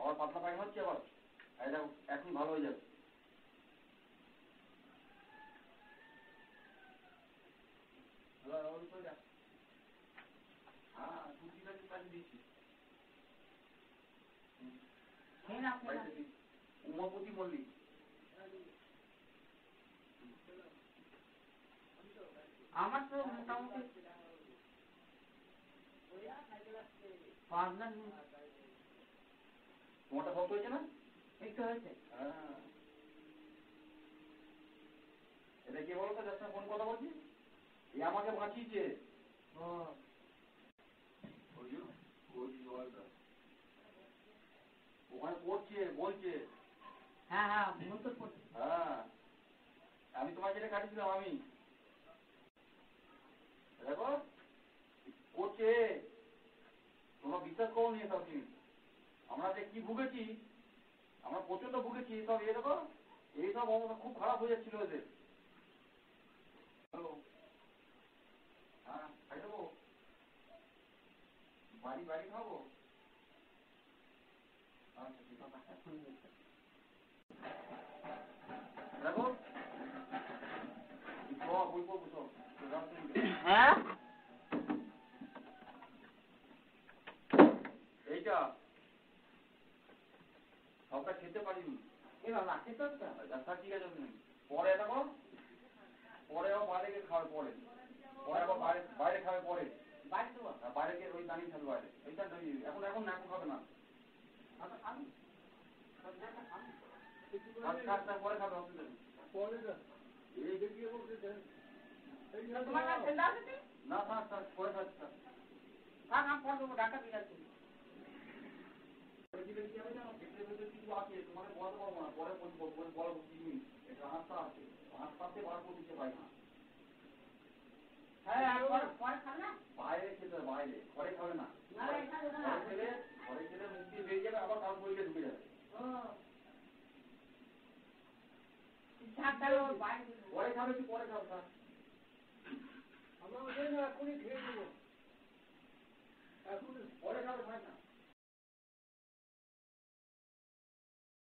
আবার পাতলা পায়খানা হচ্ছে আবার, এই দেখো এখন ভালো হয়ে যাবে। হ্যাঁ টুকিটা কাজে দিচ্ছি। উমাপতি মল্লিক। আমার তো মোটামুটি 5 লাখ। তোমারটা শক্ত হয়েছে না? একটু হয়েছে। হ্যাঁ এটা কি বলো তো, যার সঙ্গে ফোন কথা বলছি, এ আমাকে বাঁচিয়েছে। ওখানে করছে বলছে। হ্যাঁ হ্যাঁ মন্তর করছে। হ্যাঁ আমি তোমার যেটা কাটিয়েছিলাম আমি, দেখো করছে, তোমরা বিশ্বাস করো নি সব জিনিস। আমরা যে কি ভুগেছি, আমরা প্রচন্ড ভুগেছি সব। এ দেখো এইসব অবস্থা খুব খারাপ হয়ে যাচ্ছিল ওদের। হ্যাঁ খাই দেবো, বাড়ি বাড়ি খাবো। আচ্ছা ঠিক আছে দেখো বই পড়বো সব। হ্যাঁ এইটা সবটা খেতে পারিনি। এ বাবা খেতে হচ্ছে। আচ্ছা ঠিক আছে তুমি পরে দেখো, পরে আবার বাইরে গিয়ে খাবে, পরে পরে আবার বাইরে বাইরে খাবে পরে। বাইরে দেবো। বাইরে গিয়ে ওই দাঁড়িয়ে থাকবে বাইরে। এইটা এখন এখন না, এখন খাবে না। পরে খাবে অসুবিধা নেই। তোমার কাছে ঠান্ডা আছে কি? না থাক থাক পরে খাচ্ছি থাক। থাক আমি ফোন দেবো, ডাক্তার ঠিক আছে। কি হবে জানো, পেটের ভেতরে কিছু আছে, তোমাকে বলতে পারবো না, পরে বলবো কি জিনিস। এটা হাতটা আছে, হাতটাতে বার করে দিতে পারি না। হ্যাঁ পরে খাবে না? বাইরে খেতে হবে, বাইরে, ঘরে খাবে না। না এটা দেবো না। ঘরে খেলে মুখ দিয়ে বেরিয়ে যাবে, আবার কাল শরীরে ঢুকে যাবে। বাইরে পরে খাবে কি পরে খাবে? আমরা খেয়ে নেবো।